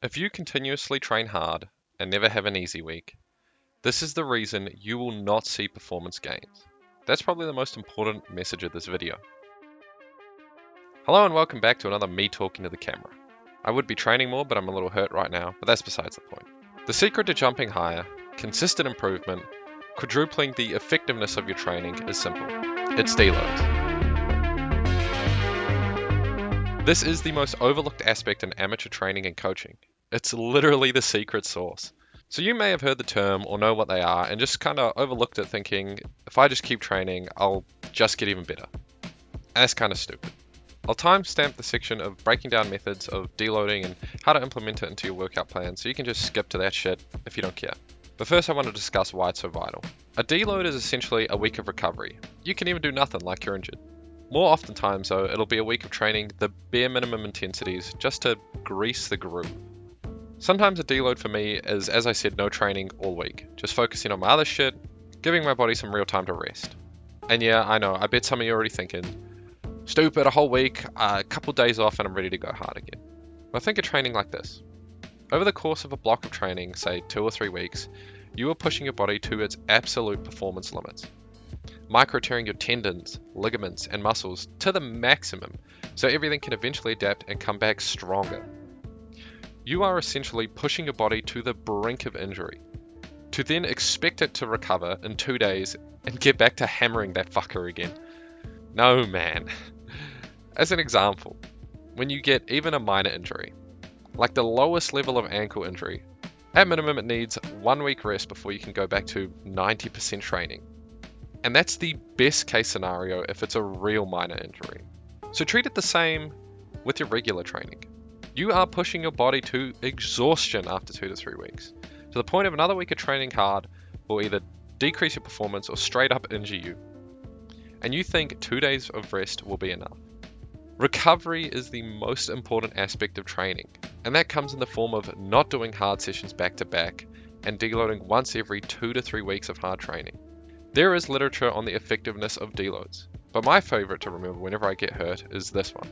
If you continuously train hard and never have an easy week, this is the reason you will not see performance gains. That's probably the most important message of this video. Hello and welcome back to another me talking to the camera. I would be training more, but I'm a little hurt right now, but that's besides the point. The secret to jumping higher, consistent improvement, quadrupling the effectiveness of your training is simple. It's deloads. This is the most overlooked aspect in amateur training and coaching. It's literally the secret sauce. So you may have heard the term or know what they are and just kind of overlooked it thinking, if I just keep training, I'll just get even better. And that's kind of stupid. I'll timestamp the section of breaking down methods of deloading and how to implement it into your workout plan so you can just skip to that shit if you don't care. But first I want to discuss why it's so vital. A deload is essentially a week of recovery. You can even do nothing like you're injured. More oftentimes though, it'll be a week of training the bare minimum intensities just to grease the groove. Sometimes a deload for me is, as I said, no training all week, just focusing on my other shit, giving my body some real time to rest. And yeah, I know, I bet some of you are already thinking, stupid, a whole week, a couple days off and I'm ready to go hard again. Well, think of training like this. Over the course of a block of training, say 2 or 3 weeks, you are pushing your body to its absolute performance limits. Micro-tearing your tendons, ligaments, and muscles to the maximum so everything can eventually adapt and come back stronger. You are essentially pushing your body to the brink of injury, to then expect it to recover in 2 days and get back to hammering that fucker again. No, man. As an example, when you get even a minor injury, like the lowest level of ankle injury, at minimum it needs 1 week rest before you can go back to 90% training. And that's the best case scenario if it's a real minor injury. So treat it the same with your regular training. You are pushing your body to exhaustion after 2 to 3 weeks, to the point of another week of training hard will either decrease your performance or straight up injure you. And you think 2 days of rest will be enough. Recovery is the most important aspect of training, and that comes in the form of not doing hard sessions back to back and deloading once every 2 to 3 weeks of hard training. There is literature on the effectiveness of deloads, but my favorite to remember whenever I get hurt is this one.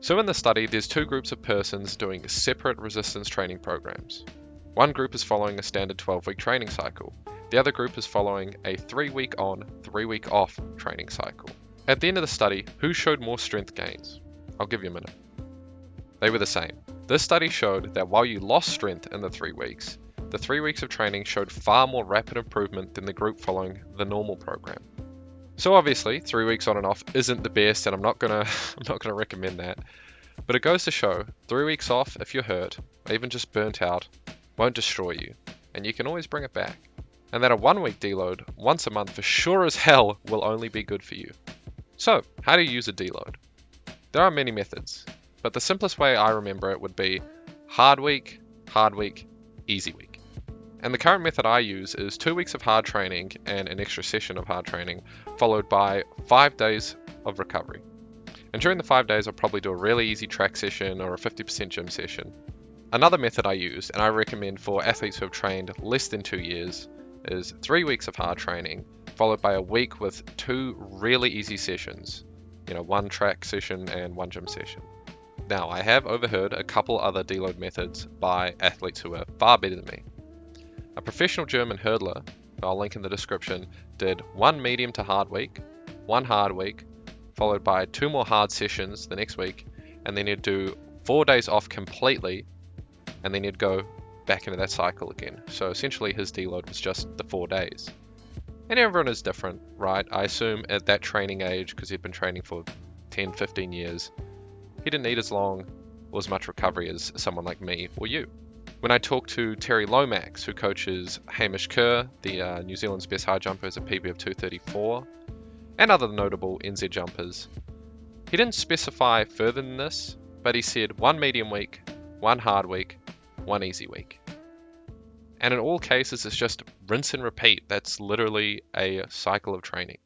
So in the study, there's 2 groups of persons doing separate resistance training programs. One group is following a standard 12-week training cycle. The other group is following a 3-week on, 3-week off training cycle. At the end of the study, who showed more strength gains? I'll give you a minute. They were the same. This study showed that while you lost strength in the 3 weeks, the 3 weeks of training showed far more rapid improvement than the group following the normal program. So obviously, 3 weeks on and off isn't the best, and I'm not gonna recommend that. But it goes to show, 3 weeks off if you're hurt, or even just burnt out, won't destroy you, and you can always bring it back. And that a 1 week deload once a month for sure as hell will only be good for you. So, how do you use a deload? There are many methods, but the simplest way I remember it would be hard week, easy week. And the current method I use is 2 weeks of hard training and an extra session of hard training, followed by 5 days of recovery. And during the 5 days, I'll probably do a really easy track session or a 50% gym session. Another method I use, and I recommend for athletes who have trained less than 2 years, is 3 weeks of hard training, followed by a week with 2 really easy sessions. 1 track session and 1 gym session. Now, I have overheard a couple other deload methods by athletes who are far better than me. A professional German hurdler, who I'll link in the description, did 1 medium to hard week, 1 hard week, followed by 2 more hard sessions the next week, and then he'd do 4 days off completely, and then he'd go back into that cycle again. So essentially his deload was just the 4 days. And everyone is different, right? I assume at that training age, because he'd been training for 10, 15 years, he didn't need as long or as much recovery as someone like me or you. When I talked to Terry Lomax, who coaches Hamish Kerr, the New Zealand's best high jumper, as a PB of 234, and other notable NZ jumpers, he didn't specify further than this, but he said 1 medium week, 1 hard week, 1 easy week. And in all cases, it's just rinse and repeat. That's literally a cycle of training.